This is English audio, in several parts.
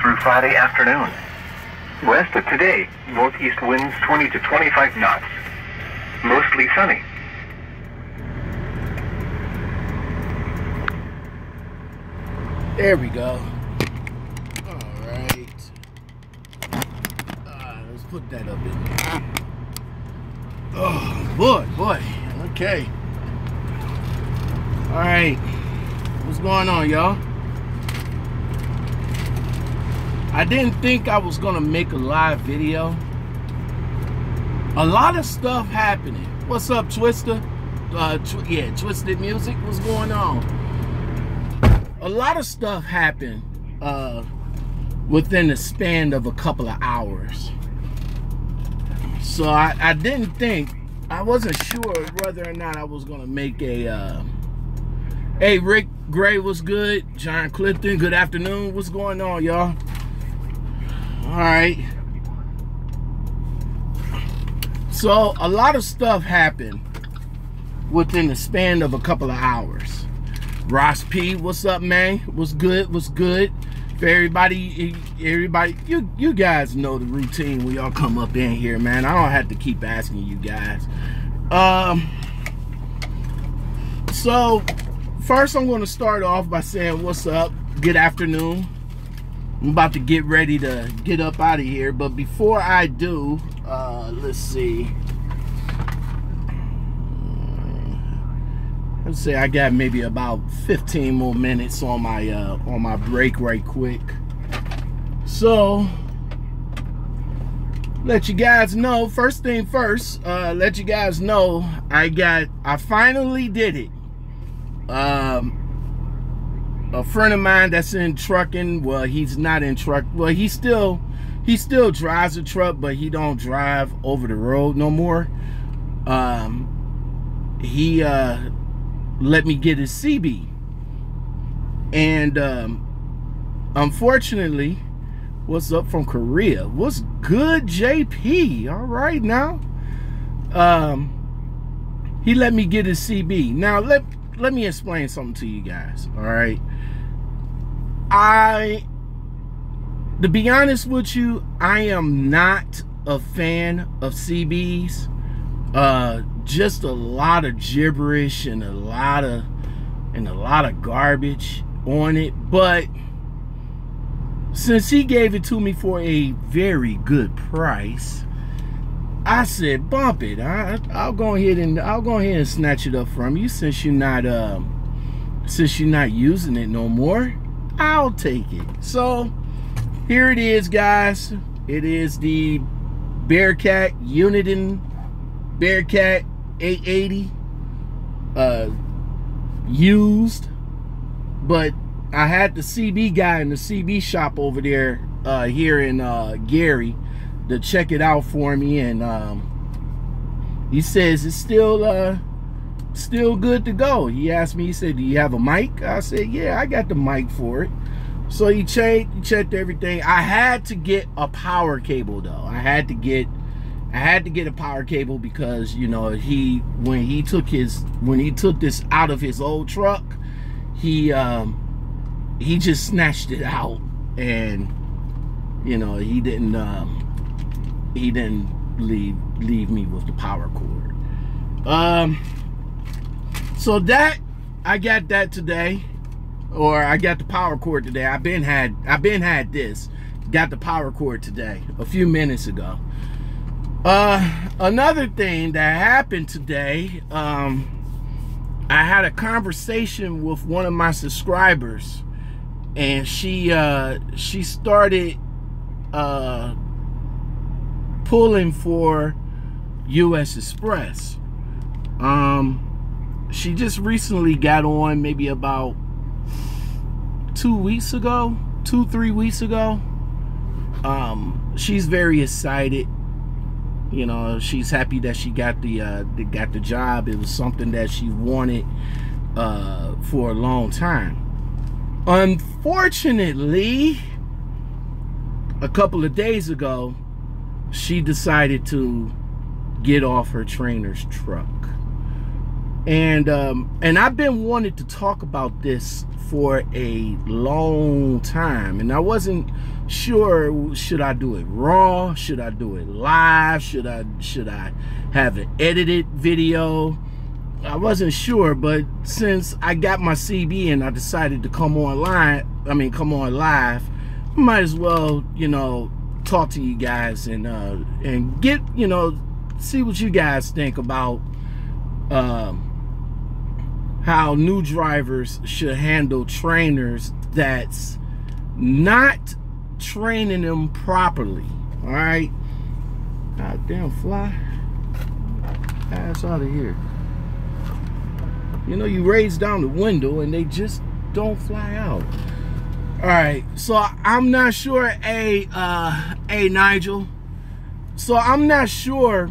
through Friday afternoon. West of today, northeast winds 20 to 25 knots. Mostly sunny. There we go. All right. Let's put that up in there. Oh, boy. Okay. All right. What's going on, y'all? I didn't think I was gonna make a live video. A lot of stuff happening. What's up, Twister? Yeah, Twisted Music. What's going on? A lot of stuff happened within the span of a couple of hours. So I didn't think, I wasn't sure whether or not I was gonna make a hey, Rick Gray, what's good? John Clifton, good afternoon. What's going on, y'all? All right. So a lot of stuff happened within the span of a couple of hours. Ross P, what's up, man? What's good? What's good? For everybody, you guys know the routine when y'all come up in here, man. I don't have to keep asking you guys. So first I'm going to start off by saying what's up, good afternoon. I'm about to get ready to get up out of here, but before I do, let's see. Let's say I got maybe about 15 more minutes on my break right quick. So let you guys know, first thing first, let you guys know I finally did it. A friend of mine that's in trucking, well, he's not in truck, well, he still drives a truck, but he don't drive over the road no more. He let me get his CB, and unfortunately, what's up from Korea? What's good, JP? All right, now he let me get his CB. Now let me explain something to you guys. All right, to be honest with you, I am not a fan of CBs. Just a lot of gibberish and a lot of garbage on it. But since he gave it to me for a very good price, I said, bump it. I'll go ahead and snatch it up from you, since you're not using it no more. I'll take it. So here it is, guys. It is the Bearcat Uniden Bearcat 880 used, but I had the CB guy in the CB shop over there here in Gary to check it out for me, and he says it's still good to go. He asked me, he said, do you have a mic? I said, yeah, I got the mic for it. So he checked everything. I had to get a power cable though. I had to get a power cable because, you know, when he took this out of his old truck, he just snatched it out, and you know, he didn't leave me with the power cord. So that I got that today, or I got the power cord today. I've been had this, got the power cord today a few minutes ago. Another thing that happened today, I had a conversation with one of my subscribers, and she started pulling for US Express. She just recently got on, maybe about 3 weeks ago. She's very excited. You know, she's happy that she got the job. It was something that she wanted for a long time. Unfortunately, a couple of days ago, she decided to get off her trainer's truck. And I've been wanting to talk about this for a long time, and I wasn't sure, should I do it raw? Should I do it live? Should I have an edited video? I wasn't sure, but since I got my CB and I decided to come on live, might as well, you know, talk to you guys and get, you know, see what you guys think about how new drivers should handle trainers that's not training them properly. All right, goddamn fly, ass out of here. You know, you raise down the window and they just don't fly out. All right, so I'm not sure, Nigel. So I'm not sure,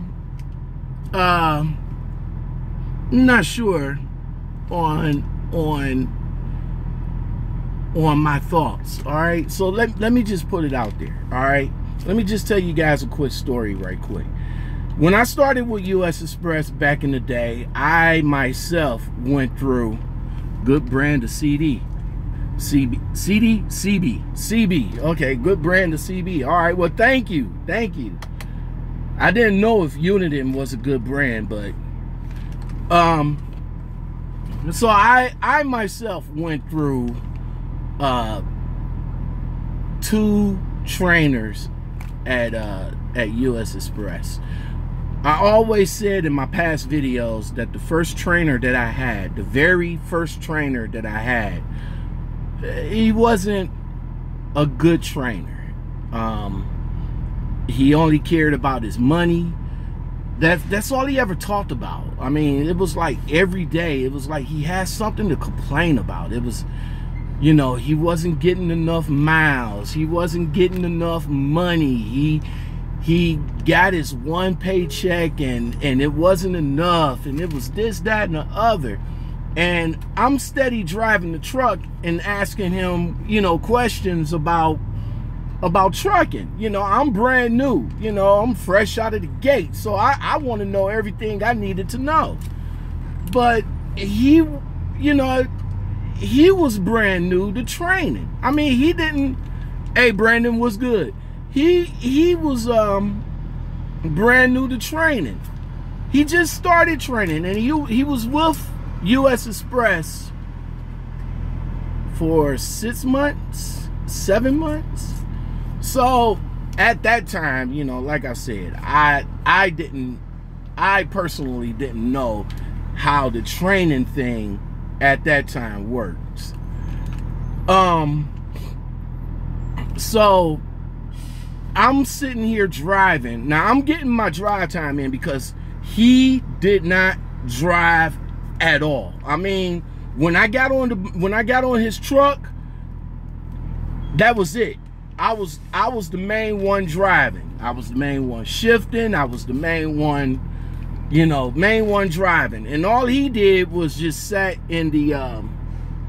on my thoughts. All right, so let me just put it out there. All right, let me just tell you guys a quick story right quick. When I started with US Express back in the day, I myself went through good brand of CB. Okay, good brand of CB. All right, well, thank you. I didn't know if Uniden was a good brand, but so I myself went through 2 trainers at US Express. I always said in my past videos that the first trainer that I had, the very first trainer that I had, he wasn't a good trainer. He only cared about his money. That's all he ever talked about. I mean, it was like every day, it was like he had something to complain about. It was, you know, he wasn't getting enough miles. He wasn't getting enough money. He got his one paycheck and it wasn't enough. And it was this, that, and the other. And I'm steady driving the truck and asking him, you know, questions about trucking. You know, I'm brand new. You know, I'm fresh out of the gate. So I want to know everything I needed to know. But he, you know, he was brand new to training. I mean, he didn't, hey, Brandon, what's good? He was brand new to training. He just started training, and he was with US Express for 6 months, 7 months. So at that time, you know, like I said, I personally didn't know how the training thing at that time works. So I'm sitting here driving. Now I'm getting my drive time in because he did not drive at all. I mean, when I got on his truck, that was it. I was the main one driving. I was the main one shifting. I was the main one, you know, driving. And all he did was just sat in the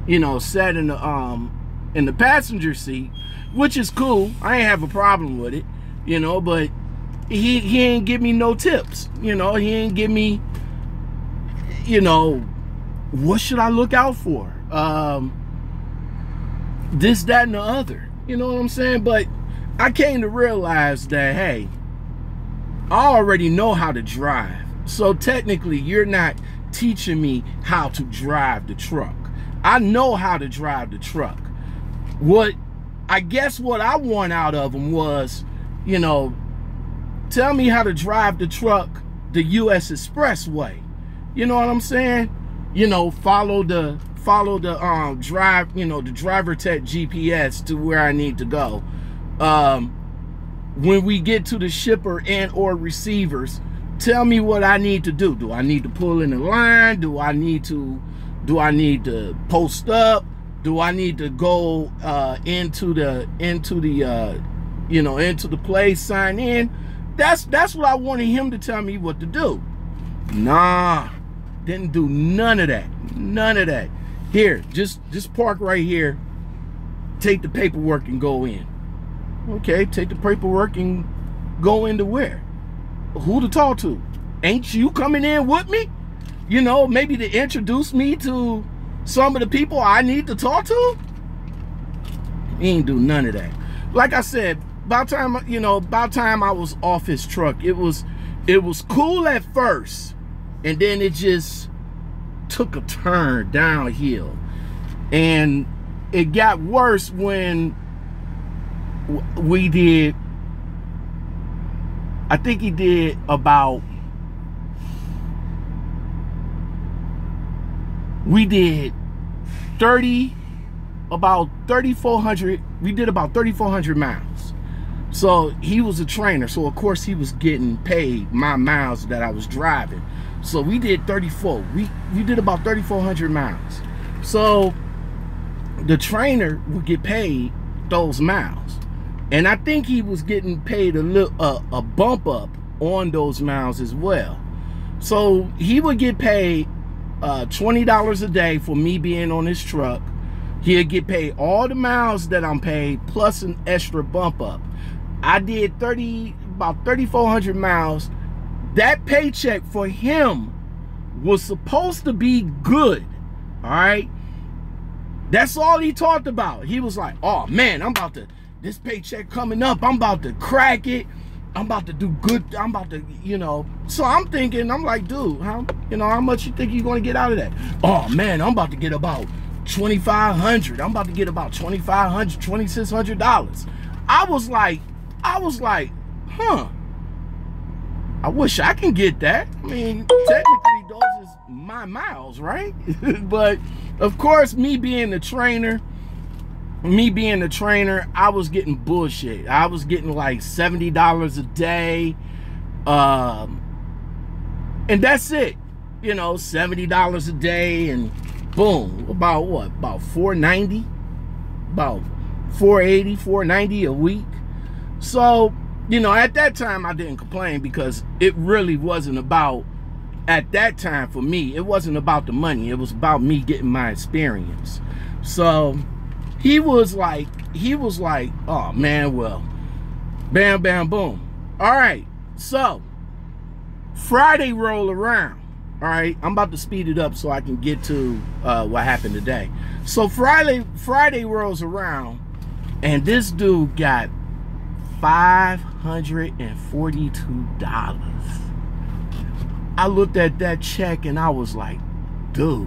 in the passenger seat, which is cool. I ain't have a problem with it, you know, but he ain't give me no tips. You know, he ain't give me, you know, what should I look out for? This, that, and the other. You know what I'm saying? But I came to realize that, hey, I already know how to drive. So technically, you're not teaching me how to drive the truck. I know how to drive the truck. I guess what I want out of him was, you know, tell me how to drive the truck the US Express way. You know what I'm saying? You know, follow the drive, you know, the driver tech GPS to where I need to go. When we get to the shipper and or receivers, tell me what I need to do. Do I need to pull in the line? Do I need to post up? Do I need to go into the place, sign in? That's what I wanted him to tell me what to do. Nah, didn't do none of that. None of that. Here, just park right here. Take the paperwork and go in. Okay, take the paperwork and go into where? Who to talk to? Ain't you coming in with me? You know, maybe to introduce me to some of the people I need to talk to? He ain't do none of that. like I said, about time I was off his truck, it was cool at first, and then it just took a turn downhill, and it got worse when we did, I think he did about, we did about 3,400, we did about 3,400 miles. So he was a trainer, so of course he was getting paid my miles that I was driving. So we did 34, we did about 3,400 miles. So the trainer would get paid those miles, and I think he was getting paid a bump up on those miles as well. So he would get paid $20 a day for me being on his truck. He'll get paid all the miles that I'm paid plus an extra bump up. I did about 3,400 miles. That paycheck for him was supposed to be good, all right? That's all he talked about. He was like, oh man, this paycheck coming up, I'm about to crack it. I'm about to do good. I'm about to, So I'm thinking, I'm like, dude, how much you think you're going to get out of that? Oh man, I'm about to get about $2,500. I'm about to get about $2,500, $2,600. I was like, huh, I wish I can get that. I mean, technically those is my miles, right? But of course, me being the trainer, I was getting bullshit. I was getting like $70 a day, and that's it. $70 a day, and boom, about what? About $490, about $480, $490 a week. So, at that time I didn't complain, because it really wasn't about, at that time for me, it wasn't about the money. It was about me getting my experience. So he was like, oh man, well, bam, bam, boom. All right, so Friday roll around. All right, I'm about to speed it up so I can get to what happened today. So Friday rolls around, and this dude got $542. I looked at that check and I was like, dude,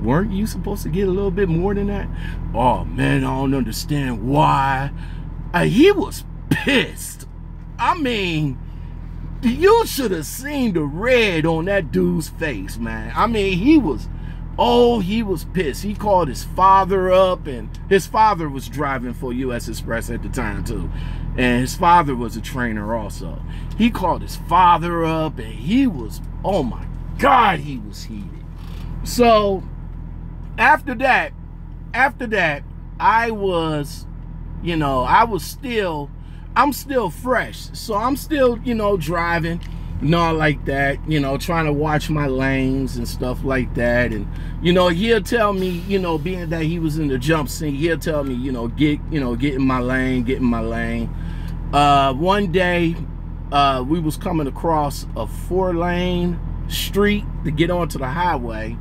weren't you supposed to get a little bit more than that? Oh man, I don't understand why. He was pissed. I mean, you should have seen the red on that dude's face, man. I mean, he was pissed. He called his father up, and his father was driving for US Express at the time too. And his father was a trainer also. He called his father up, and he was, oh my God, he was heated. So after that, I was, I'm still fresh. So I'm still, driving, like that, trying to watch my lanes and stuff like that. And, he'll tell me, being that he was in the jump scene, he'll tell me, get in my lane, one day, we was coming across a 4-lane street to get onto the highway,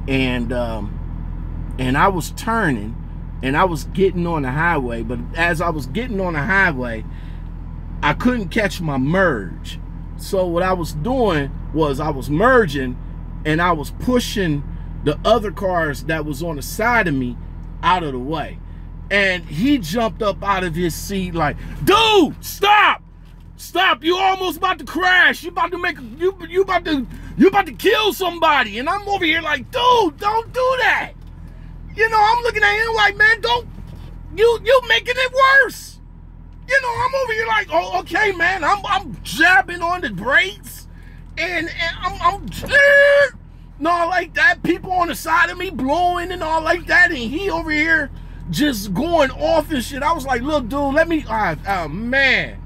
and I was turning, and I was getting on the highway, but as I was getting on the highway, I couldn't catch my merge. So what I was doing was I was merging, and I was pushing the other cars that was on the side of me out of the way. And he jumped up out of his seat like, dude, stop! Stop, you almost about to crash. You about to make, you about to kill somebody. And I'm over here like, dude, don't do that. I'm looking at him like, man, don't, you making it worse. I'm over here like, oh, okay, man, I'm jabbing on the brakes, and I'm all like that. People on the side of me blowing and all like that, and he over here just going off and shit. I was like, look, dude, let me, oh man.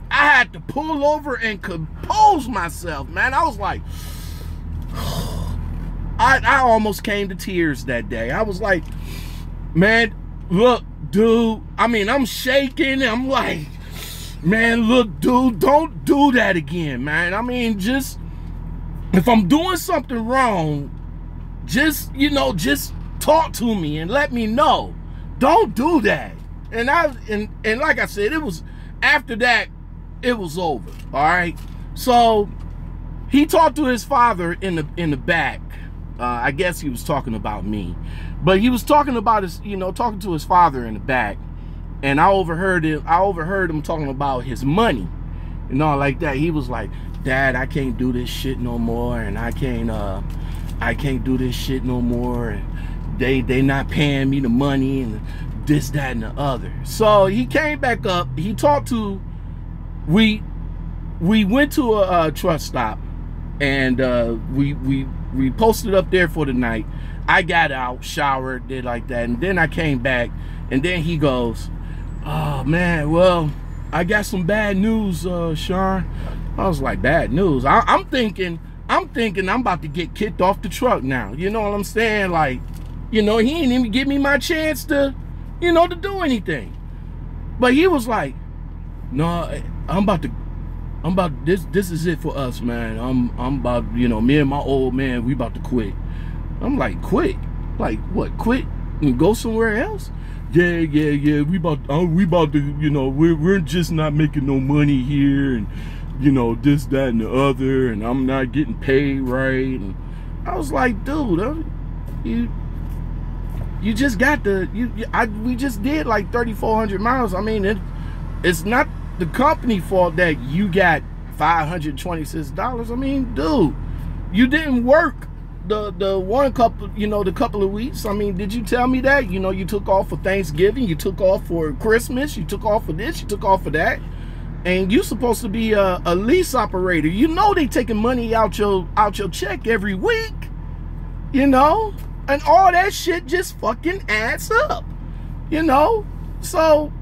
I had to pull over and compose myself, man. I was like, I almost came to tears that day. I was like, man, look, dude, I mean, I'm shaking. I'm like, man, look, dude, don't do that again, man. I mean, just, if I'm doing something wrong, just, just talk to me and let me know. Don't do that. And like I said, it was after that, it was over. All right. So he talked to his father in the back. I guess he was talking about me, but he was talking about his, talking to his father in the back, and I overheard him talking about his money and all like that. He was like, "Dad, I can't do this shit no more, and I can't do this shit no more, and they not paying me the money and this, that, and the other." So he came back up. He talked to, we went to a truck stop, and we posted up there for the night. I got out, showered, did like that, and then I came back, and then he goes, "Oh man, well, I got some bad news, Sean." I was like, "Bad news?" I'm thinking I'm about to get kicked off the truck now. You know what I'm saying? Like, he didn't even give me my chance to, to do anything. But he was like, "No, this is it for us, man. I'm about, me and my old man, we about to quit." I'm like, "Quit? Like what? Quit and go somewhere else?" Yeah. We about to, we're just not making no money here, and this, that, and the other, and I'm not getting paid right. And I was like, "Dude, you just got we just did like 3,400 miles. I mean, it's not the company fault that you got $526. I mean, dude, you didn't work the one couple, the couple of weeks. I mean, did you tell me that? You took off for Thanksgiving, you took off for Christmas, you took off for this, you took off for that, and you supposed to be a lease operator. They taking money out your check every week, and all that shit just fucking adds up, So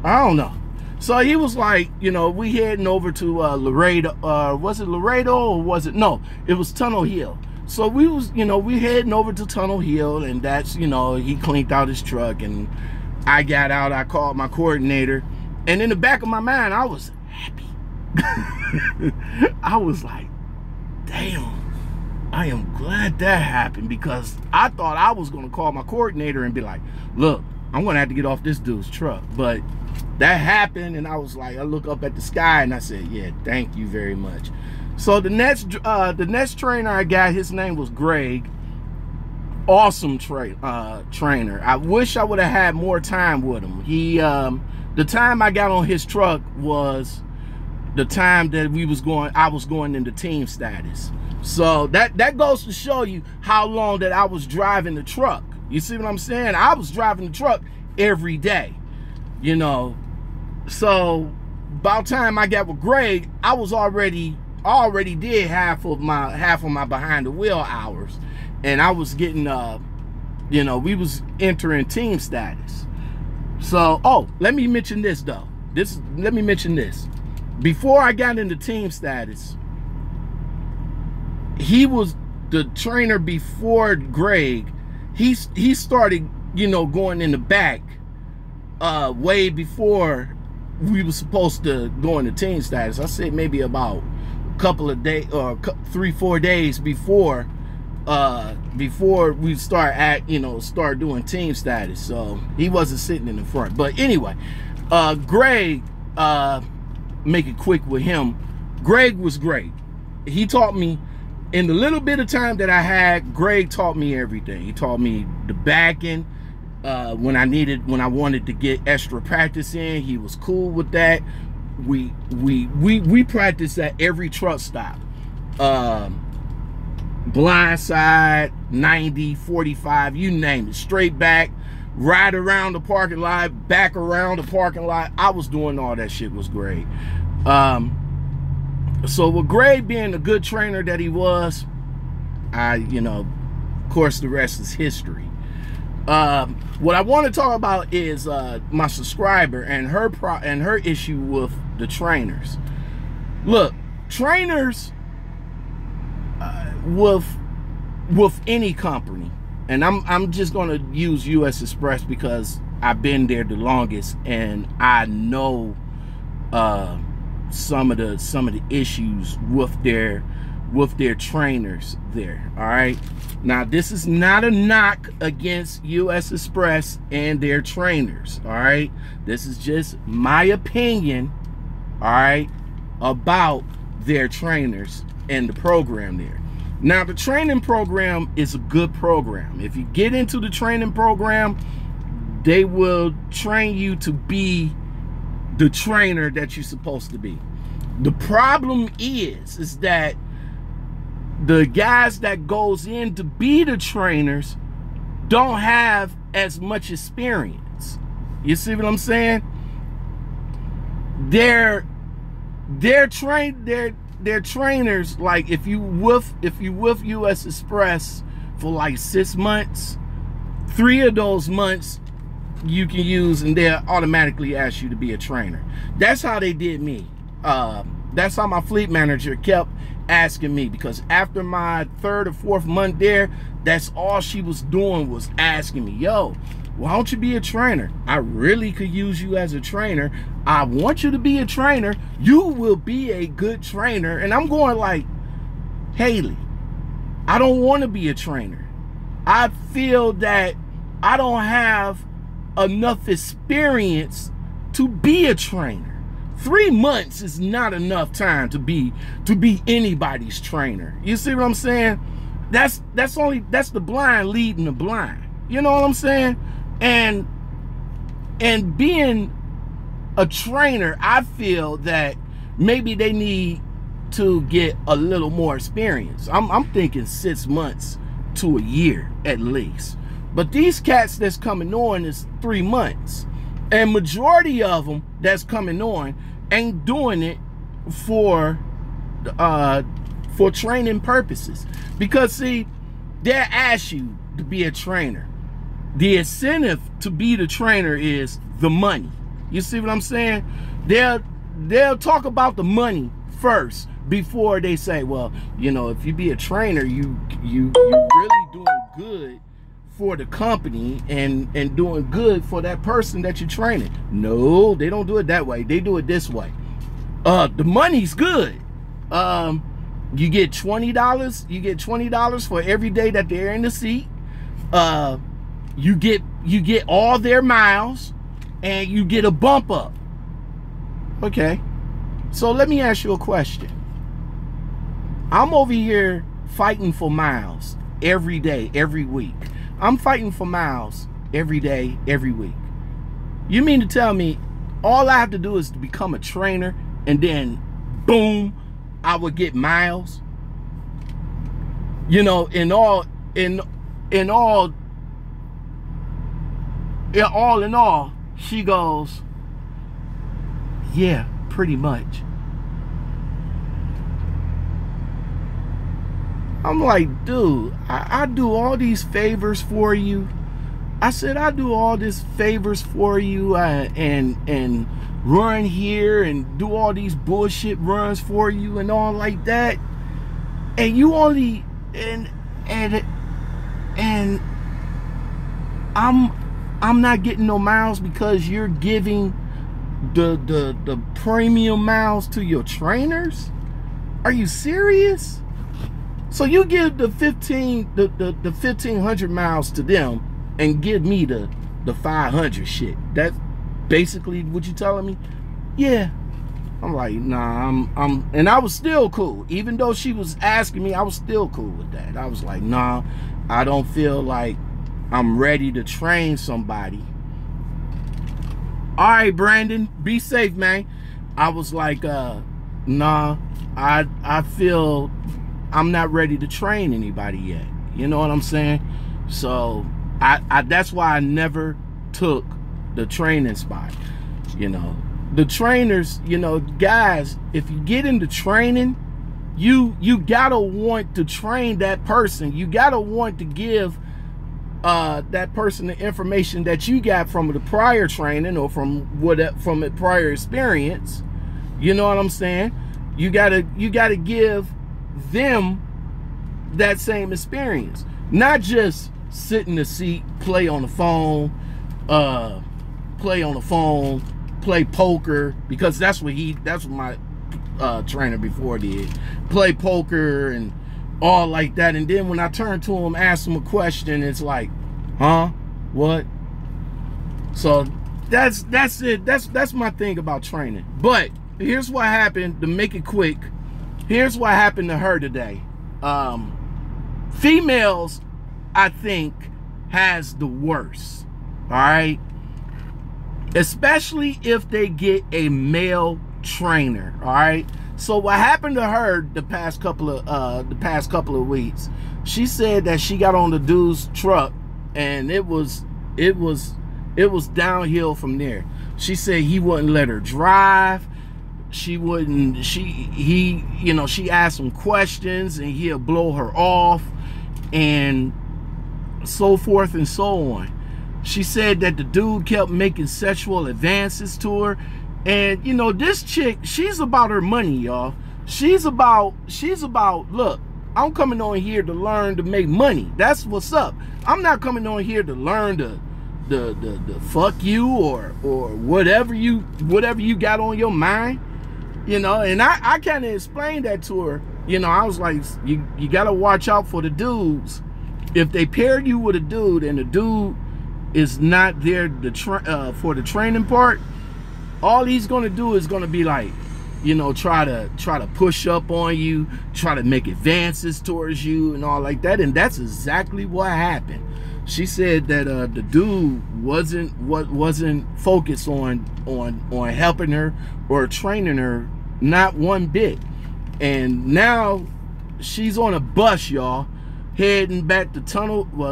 I don't know. So he was like, we heading over to Laredo. Was it Laredo or was it? No, it was Tunnel Hill. So we was, we heading over to Tunnel Hill, and that's, he cleaned out his truck, and I got out. I called my coordinator, and in the back of my mind, I was happy. I was like, damn, I am glad that happened, because I thought I was going to call my coordinator and be like, "Look, I'm going to have to get off this dude's truck." But that happened, and I was like, I look up at the sky, and I said, "Yeah, thank you very much." So the next trainer I got, his name was Greg. Awesome trainer. I wish I would have had more time with him. He, the time I got on his truck was the time that I was going into team status. So that goes to show you how long that I was driving the truck. You see what I'm saying? I was driving the truck every day, So about time I got with Greg, I was already did half of my behind the wheel hours, and I was getting we was entering team status. So let me mention this though. Let me mention this. Before I got into team status, he was the trainer before Greg. He started, going in the back way before we were supposed to go into team status. I said maybe about a couple of days or 3-4 days before we start doing team status. So he wasn't sitting in the front. But anyway, Greg, make it quick with him. Greg was great. He taught me, in the little bit of time that I had, Greg taught me everything. He taught me the backing. When I wanted to get extra practice in, he was cool with that. We practiced at every truck stop. Blind side, 90, 45, you name it. Straight back, right around the parking lot, back around the parking lot. I was doing all that shit. Was great. So with Greg being the good trainer that he was, of course, the rest is history. What I want to talk about is my subscriber and her issue with the trainers. Look, trainers with any company, and I'm just going to use US Express because I've been there the longest, and I know some of the issues with with their trainers there. All right, now this is not a knock against US Express and their trainers. All right, this is just my opinion, all right, about their trainers and the program there. Now, the training program is a good program. If you get into the training program, they will train you to be the trainer that you're supposed to be. The problem is that the guys that goes in to be the trainers don't have as much experience. You see what I'm saying? They're trainers. Like if you with US Express for like 6 months, 3 of those months you can use, and they'll automatically ask you to be a trainer. That's how they did me. That's how my fleet manager kept asking me, because after my 3rd or 4th month there, that's all she was doing was asking me, yo, why don't you be a trainer? I really could use you as a trainer. I want you to be a trainer. You will be a good trainer. And I'm going like, Haley, I don't want to be a trainer. I feel that I don't have enough experience to be a trainer. 3 months is not enough time to be anybody's trainer. You see what I'm saying? That's the blind leading the blind. You know what I'm saying? And being a trainer, I feel that maybe they need to get a little more experience. I'm thinking 6 months to a year at least. But these cats that's coming on is 3 months. And majority of them that's coming on ain't doing it for training purposes. Because see, they'll ask you to be a trainer. The incentive to be the trainer is the money. You see what I'm saying? They'll talk about the money first before they say, well, you know, if you be a trainer, you really doing good for the company and doing good for that person that you're training. No, they don't do it that way. They do it this way. The money's good. You get $20. You get $20 for every day that they're in the seat. You get all their miles, and you get a bump up. Okay, so let me ask you a question. I'm over here fighting for miles every day, every week. I'm fighting for miles every day, every week. You mean to tell me all I have to do is to become a trainer, and then boom, I would get miles? You know, in all in all, she goes, yeah, pretty much. I'm like, dude, I do all these favors for you. I said, I do all these favors for you and run here and do all these bullshit runs for you and all like that. And you only, and I'm not getting no miles because you're giving the premium miles to your trainers? Are you serious? So you give the 1,500 miles to them and give me the 500 shit. That's basically what you telling me? Yeah. I'm like, nah, and I was still cool. Even though she was asking me, I was still cool with that. I was like, nah, I don't feel like I'm ready to train somebody. All right, Brandon, be safe, man. I was like, nah, I feel I'm not ready to train anybody yet. You know what I'm saying? So that's why I never took the training spot. You know, the trainers, you know, guys, if you get into training, you gotta want to train that person. You gotta want to give that person the information that you got from the prior training or from a prior experience. You know what I'm saying? You gotta give them that same experience, not just sit in the seat, play on the phone, play poker, because that's what my trainer before did. Play poker and all like that. And then when I turn to him, ask him a question, it's like, huh? What? So that's it. That's my thing about training. But here's what happened, to make it quick. Here's what happened to her today. Females, I think, has the worst. All right, especially if they get a male trainer. All right. So what happened to her the past couple of weeks? She said that she got on the dude's truck and it was downhill from there. She said he wouldn't let her drive. She asked him questions and he'll blow her off and so forth and so on. She said that the dude kept making sexual advances to her. And, you know, this chick, she's about her money, y'all. She's about, look, I'm coming on here to learn to make money. That's what's up. I'm not coming on here to learn the fuck you or whatever you got on your mind. You know, and I kind of explained that to her. You know, I was like, you got to watch out for the dudes. If they pair you with a dude and the dude is not there for the training part, all he's gonna do is gonna be like, you know, try to push up on you, try to make advances towards you and all like that. And that's exactly what happened. She said that the dude wasn't focused on helping her or training her, not one bit. And now she's on a bus, y'all, heading back to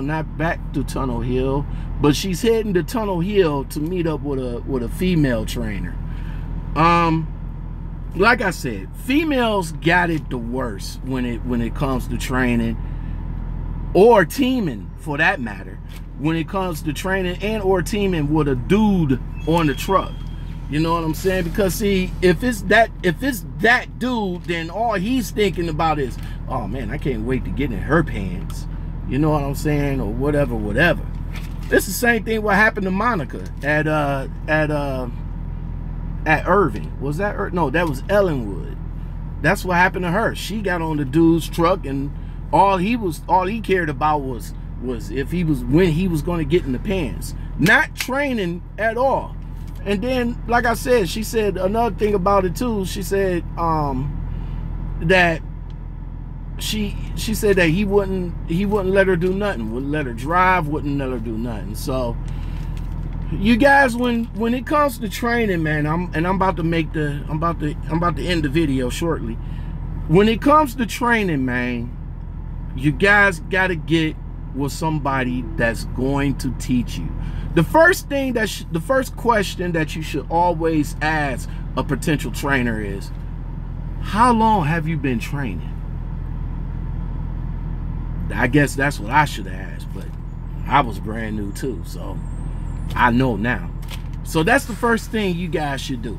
not back to Tunnel Hill, but she's heading to Tunnel Hill to meet up with a female trainer. Like I said, females got it the worst when it comes to training or teaming, for that matter. When it comes to training and or teaming with a dude on the truck. You know what I'm saying? Because see, if it's that dude, then all he's thinking about is, oh man, I can't wait to get in her pants. You know what I'm saying? Or whatever. It's the same thing what happened to Monica at Irving. Was that no, that was Ellenwood. That's what happened to her. She got on the dude's truck and all he cared about was when he was going to get in the pants. Not training at all. And then, like I said, she said another thing about it too. She said that she said that he wouldn't let her do nothing, wouldn't let her drive, wouldn't let her do nothing. So you guys, when it comes to training, man, I'm about to end the video shortly. When it comes to training, man, you guys got to get with somebody that's going to teach you. The first question that you should always ask a potential trainer is, how long have you been training? I guess that's what I should have asked, but I was brand new too, so I know now. So that's the first thing you guys should do.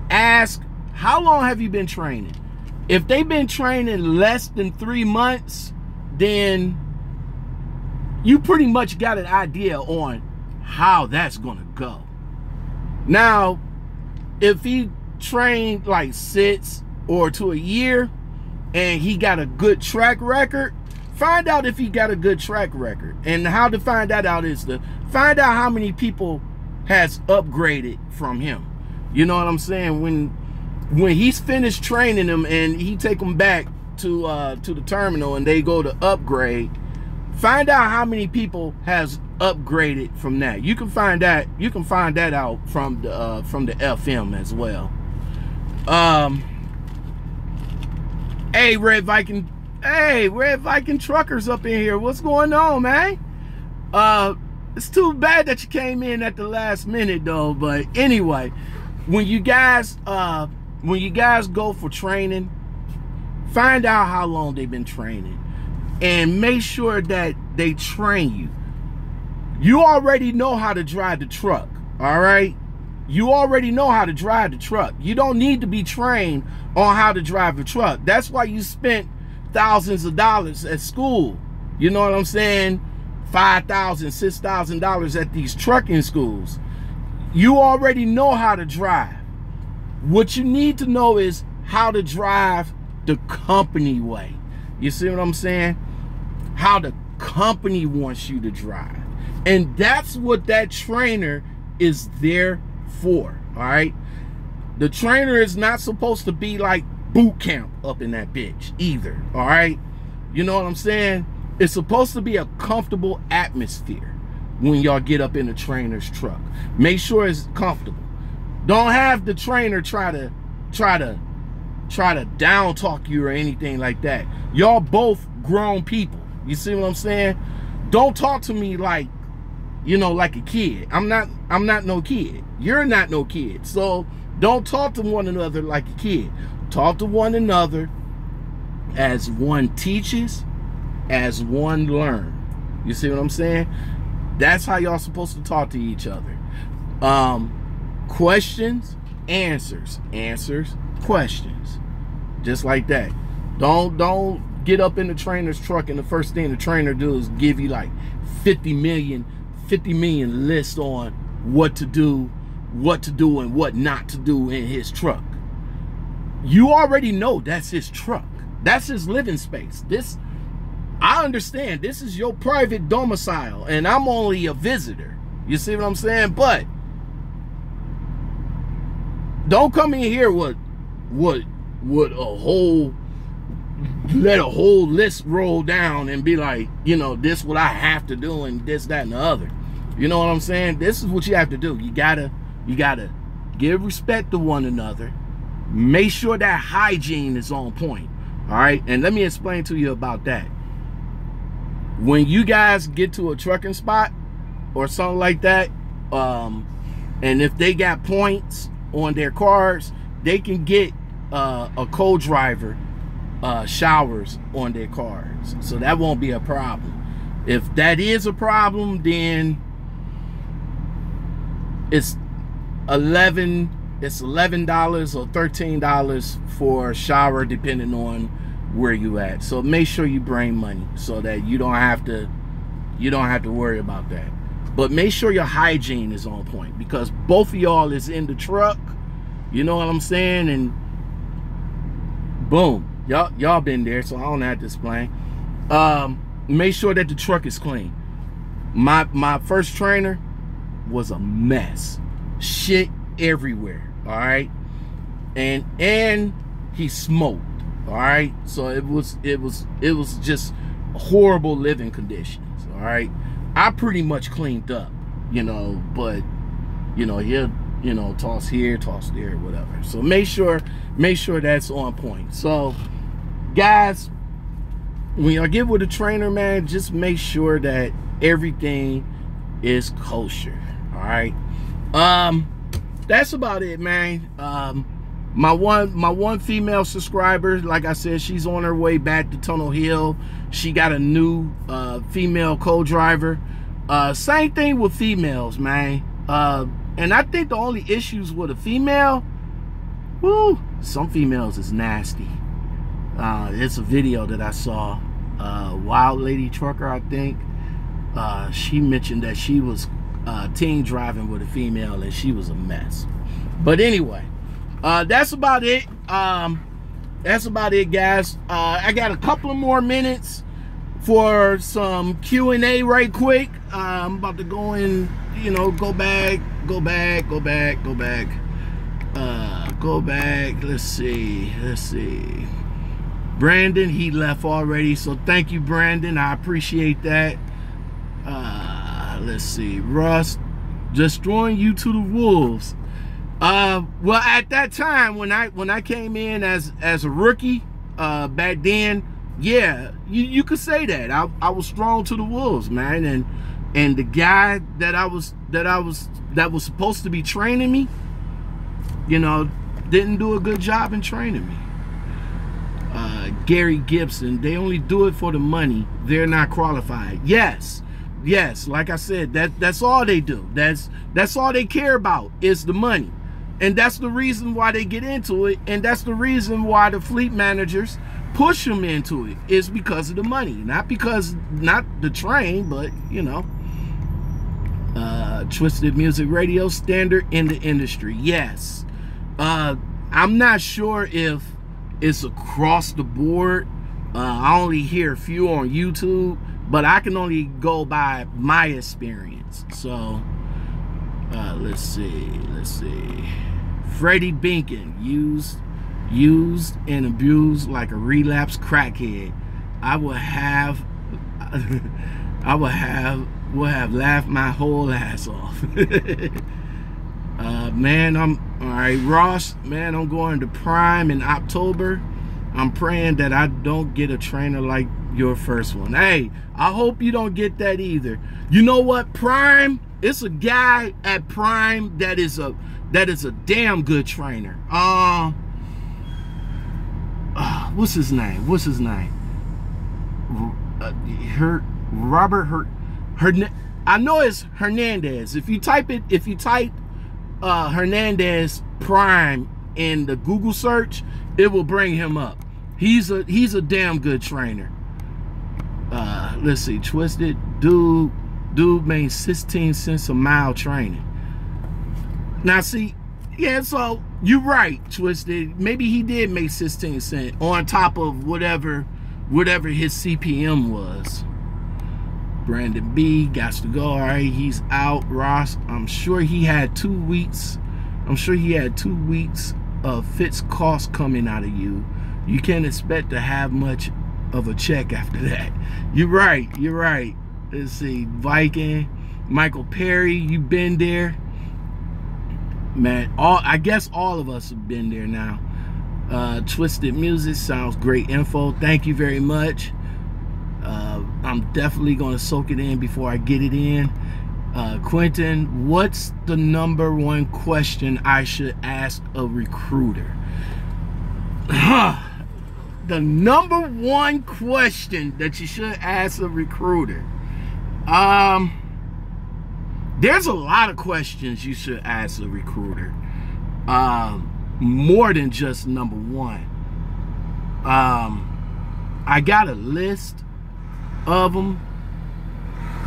Ask, how long have you been training? If they've been training less than 3 months, then you pretty much got an idea on how that's gonna go. Now, if he trained like 6 or to a year and he got a good track record, find out if he got a good track record. And how to find that out is to find out how many people has upgraded from him. You know what I'm saying? When he's finished training them and he take them back to the terminal and they go to upgrade, find out how many people has upgraded from that. You can find that out from the FM as well. Hey, Red Viking truckers up in here. What's going on, man? It's too bad that you came in at the last minute though, but anyway, when you guys go for training, find out how long they've been training and make sure that they train you. You already know how to drive the truck, all right? You already know how to drive the truck. You don't need to be trained on how to drive the truck. That's why you spent thousands of dollars at school. You know what I'm saying? $5,000, $6,000 at these trucking schools. You already know how to drive. What you need to know is how to drive the company way. You see what I'm saying? How the company wants you to drive. And that's what that trainer is there for, all right? The trainer is not supposed to be like boot camp up in that bitch either, all right? You know what I'm saying? It's supposed to be a comfortable atmosphere when y'all get up in the trainer's truck. Make sure it's comfortable. Don't have the trainer try to down talk you or anything like that. Y'all both grown people. You see what I'm saying? Don't talk to me like, you know, like a kid. I'm not no kid. You're not no kid. So don't talk to one another like a kid. Talk to one another as one teaches, as one learns. You see what I'm saying? That's how y'all supposed to talk to each other. Questions, answers. Answers, questions. Just like that. Don't get up in the trainer's truck and the first thing the trainer does is give you like 50 million lists on what to do and what not to do in his truck. You already know that's his truck. That's his living space. I understand this is your private domicile and I'm only a visitor. You see what I'm saying? But don't come in here with let a whole list roll down and be like, you know, this what I have to do and this, that, and the other. You know what I'm saying? This is what you have to do. You gotta give respect to one another. Make sure that hygiene is on point. All right, and let me explain to you about that. When you guys get to a trucking spot or something like that, and if they got points on their cars, they can get a co-driver showers on their cars, so that won't be a problem. If that is a problem, then it's $11 or $13 for a shower, depending on where you at. So make sure you bring money so that you don't have to worry about that. But make sure your hygiene is on point, because both of y'all is in the truck. You know what I'm saying? And boom, y'all been there, so I don't have to explain. Make sure that the truck is clean. My first trainer was a mess. Shit everywhere. All right, and he smoked. All right, so it was just horrible living conditions. All right, I pretty much cleaned up, you know, but you know, he'll, you know, toss here, toss there, whatever. So make sure that's on point. So guys, when y'all get with a trainer, man, just make sure that everything is kosher. All right, that's about it, man. My one female subscriber, like I said, she's on her way back to Tunnel Hill. She got a new female co-driver. Same thing with females, man. And I think the only issues with a female, some females is nasty. It's a video that I saw, Wild Lady Trucker, I think. She mentioned that she was teen driving with a female and she was a mess. But anyway, that's about it. That's about it, guys. I got a couple of more minutes for some Q&A right quick. I'm about to go in, you know, go back. Let's see. Brandon, he left already, so thank you, Brandon. I appreciate that. Let's see. Russ, destroying you to the wolves. Well, at that time when I came in as a rookie, back then, yeah, you could say that I was strong to the wolves, man. And the guy that was supposed to be training me, you know, didn't do a good job in training me. Gary Gibson, they only do it for the money. They're not qualified. Yes, like I said, that's all they do. That's all they care about is the money. And that's the reason why they get into it, and that's the reason why the fleet managers push them into it, is because of the money. Not the train, but, you know. Twisted Music Radio, standard in the industry. Yes. I'm not sure if it's across the board. I only hear a few on YouTube, but I can only go by my experience. So let's see. Freddie Binkin, used and abused like a relapsed crackhead. I would have laughed my whole ass off. Man, I'm all right, Ross. Man, I'm going to Prime in October. I'm praying that I don't get a trainer like your first one. Hey, I hope you don't get that either. You know what, Prime? It's a guy at Prime that is a damn good trainer. What's his name? I know it's Hernandez. If you type Hernandez Prime in the Google search, it will bring him up. He's a damn good trainer. Let's see, Twisted dude made 16 cents a mile training. Now see, yeah, so you're right, Twisted. Maybe he did make 16 cents on top of whatever his CPM was. Brandon B got to go. All right, he's out. Ross, I'm sure he had 2 weeks. I'm sure he had 2 weeks of fixed costs coming out of you. You can't expect to have much of a check after that. You're right. Let's see, Viking, Michael Perry, you've been there. Man, I guess all of us have been there now. Twisted Music, sounds great info. Thank you very much. I'm definitely going to soak it in before I get it in. Quentin, what's the #1 question I should ask a recruiter? The #1 question that you should ask a recruiter. There's a lot of questions you should ask a recruiter. More than just #1. I got a list of them.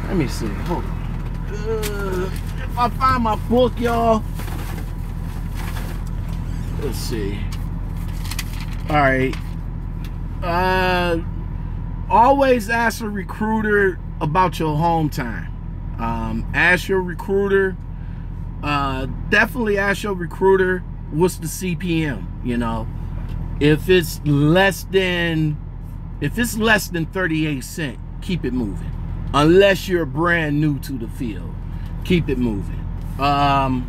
Let me see. Hold on. If I find my book, y'all. Let's see. All right. Always ask a recruiter about your home time. Ask your recruiter. Definitely ask your recruiter what's the CPM. You know, if it's less than 38 cents, keep it moving. Unless you're brand new to the field, keep it moving. How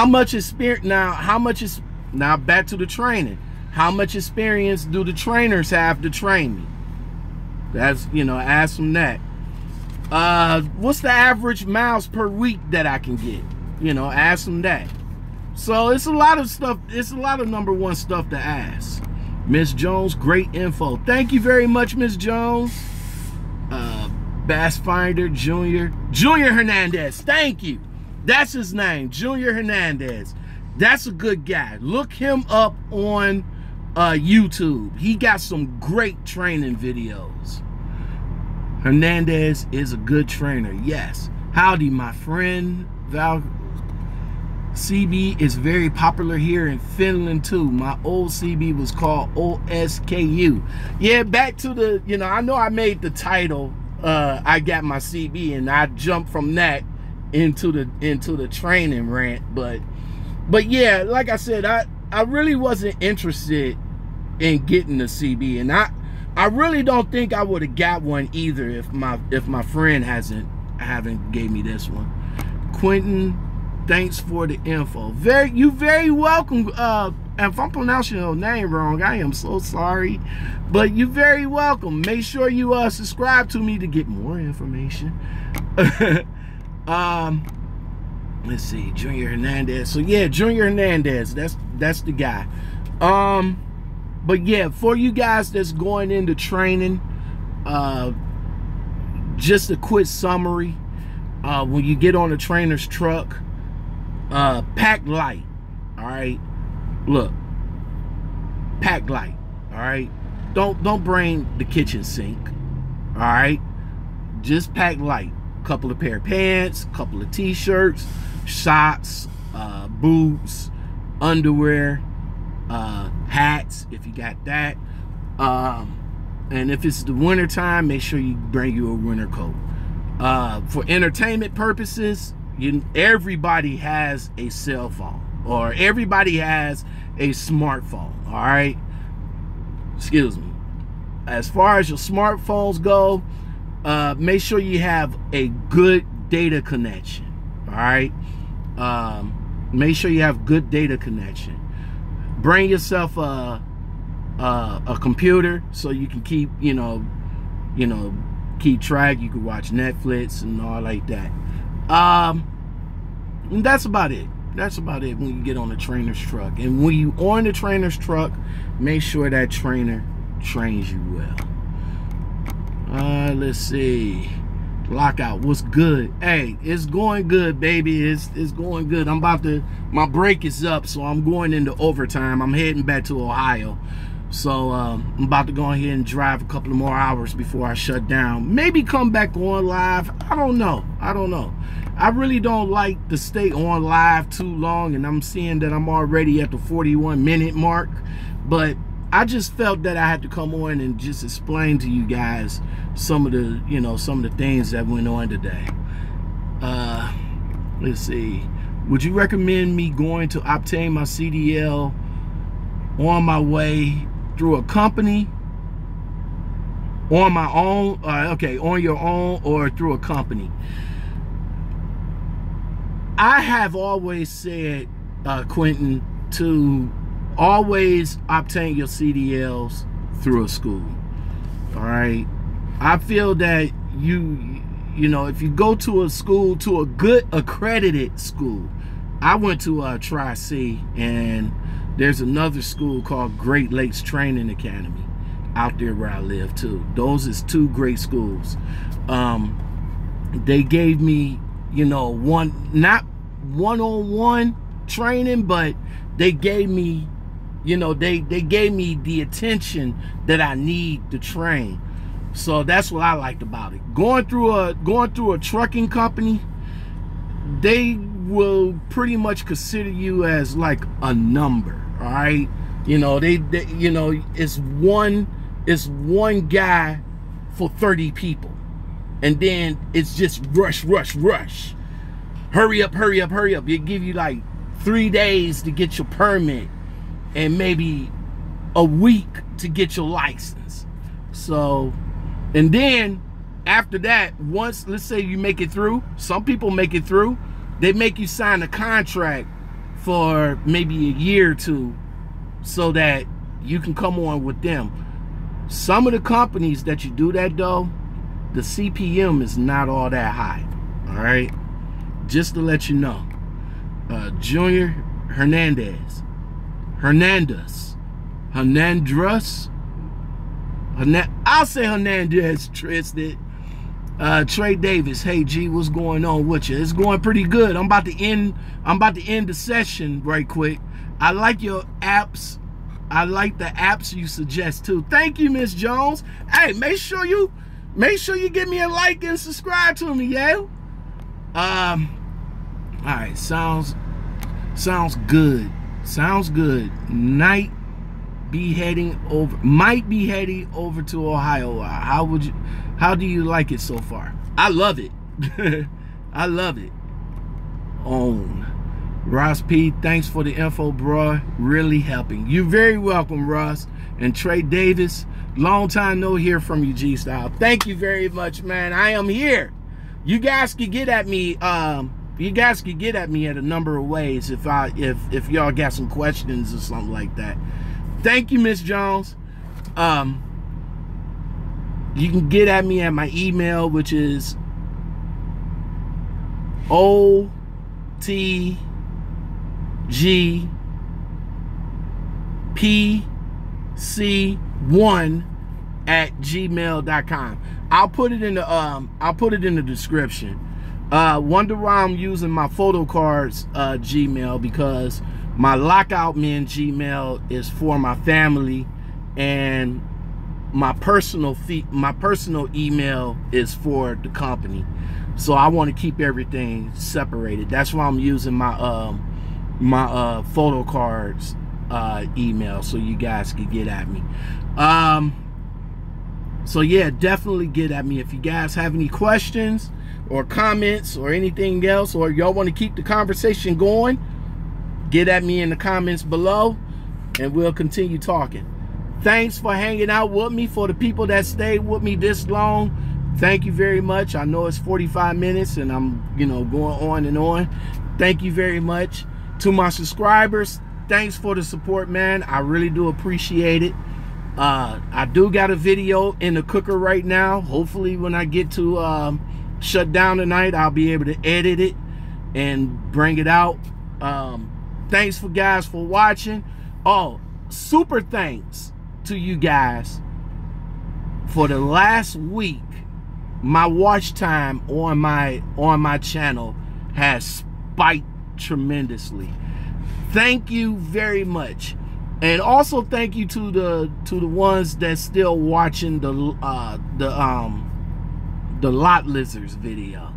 much experience now back to the training. How much experience do the trainers have to train me? That's, you know, ask them that. What's the average miles per week that I can get? You know, ask them that. So it's a lot of stuff. It's a lot of #1 stuff to ask. Miss Jones, great info. Thank you very much, Miss Jones. Bassfinder Junior Hernandez. Thank you. That's his name, Junior Hernandez. That's a good guy. Look him up on YouTube. He got some great training videos. Hernandez is a good trainer. Yes. Howdy, my friend. Val. CB is very popular here in Finland too. My old CB was called OSKU. Yeah, back to the, you know, I know I made the title, I got my CB, and I jumped from that into the training rant, but yeah, like I said, I really wasn't interested in getting the CB, and I really don't think I would have got one either if my friend haven't gave me this one. Quentin, thanks for the info. You very welcome. If I'm pronouncing your name wrong, I am so sorry. But you're very welcome. Make sure you subscribe to me to get more information. Let's see, Junior Hernandez. So yeah, Junior Hernandez, that's the guy. But yeah, for you guys that's going into training, just a quick summary. When you get on a trainer's truck, pack light. All right, look, pack light. All right, don't bring the kitchen sink. All right, just pack light. Couple of pair of pants, couple of t-shirts, socks, boots, underwear, hats if you got that. And if it's the winter time, make sure you bring you a winter coat. For entertainment purposes, everybody has a cell phone, or everybody has a smartphone. All right, excuse me. As far as your smartphones go, make sure you have a good data connection. All right, make sure you have good data connection. Bring yourself a computer so you can keep keep track. You can watch Netflix and all like that. And that's about it. That's about it when you get on the trainer's truck. And when you on the trainer's truck, make sure that trainer trains you well. Let's see. Lockout, what's good? Hey, it's going good, baby. It's going good. My break is up, so I'm going into overtime. I'm heading back to Ohio. So I'm about to go ahead and drive a couple of more hours before I shut down. Maybe come back on live. I don't know. I really don't like to stay on live too long, and I'm seeing that I'm already at the 41-minute mark. But I just felt that I had to come on and just explain to you guys some of the things that went on today. Let's see. Would you recommend me going to obtain my CDL on my way through a company, on my own? Okay, on your own or through a company? I have always said, Quentin, to always obtain your CDLs through a school. All right, I feel that if you go to a school, to a good accredited school. I went to Tri-C, and there's another school called Great Lakes Training Academy out there where I live too. Those is two great schools. They gave me, not one-on-one training, but they gave me, they gave me the attention that I need to train. So that's what I liked about it. Going through a trucking company, they will pretty much consider you as like a number. All right, it's one guy for 30 people, and then it's just rush. Hurry up. They give you like 3 days to get your permit and maybe a week to get your license. So, and then after that, once, let's say you make it through, some people make it through, they make you sign a contract for maybe a year or two so that you can come on with them. Some of the companies that you do that though, the CPM is not all that high. All right, just to let you know. Junior Hernandez, I'll say Hernandez, Tristan. Trey Davis, hey G, what's going on with you? It's going pretty good. I'm about to end the session right quick. I like your apps. I like the apps you suggest too. Thank you, Miss Jones. Hey, make sure you give me a like and subscribe to me, yeah. All right, sounds good. Might be heading over to Ohio. How do you like it so far? I love it. I love it. Ross P, thanks for the info, bro. Really helping. You're very welcome, Ross. And Trey Davis, long time no hear from you, G Style. Thank you very much, man. I am here. You guys can get at me. You guys can get at me at a number of ways if y'all got some questions or something like that. Thank you, Miss Jones. You can get at me at my email, which is otgpc1@gmail.com. I'll put it in the description. Wonder why I'm using my photo cards Gmail, because my Lockoutmen Gmail is for my family, and my personal email is for the company. So I want to keep everything separated. That's why I'm using my photo cards email so you guys can get at me. So yeah, definitely get at me if you guys have any questions or comments or anything else, or y'all want to keep the conversation going. Get at me in the comments below and we'll continue talking. Thanks for hanging out with me. For the people that stayed with me this long, thank you very much. I know it's 45 minutes and I'm, you know, going on and on. Thank you very much. To my subscribers, thanks for the support, man. I really do appreciate it. I do got a video in the cooker right now. Hopefully when I get to shut down tonight, I'll be able to edit it and bring it out. Thanks for guys for watching. Oh, super thanks to you guys. For the last week, my watch time on my channel has spiked tremendously. Thank you very much. And also thank you to the ones that's still watching the lot lizards video.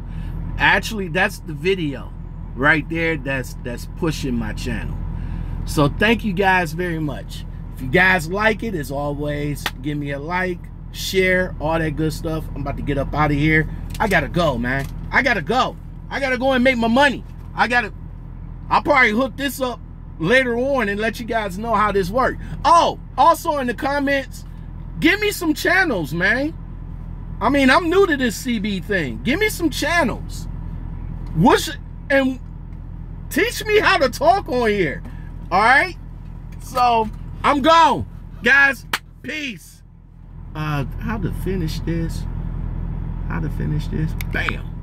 Actually, that's the video right there that's pushing my channel. So thank you guys very much. If you guys like it, as always, give me a like, share, all that good stuff. I'm about to get up out of here. I gotta go, man. I gotta go. I gotta go and make my money. I'll probably hook this up later on and let you guys know how this works. Oh, also in the comments, give me some channels, man. I mean, I'm new to this CB thing. Give me some channels. And teach me how to talk on here. All right? So, I'm gone. Guys, peace. How to finish this? Bam.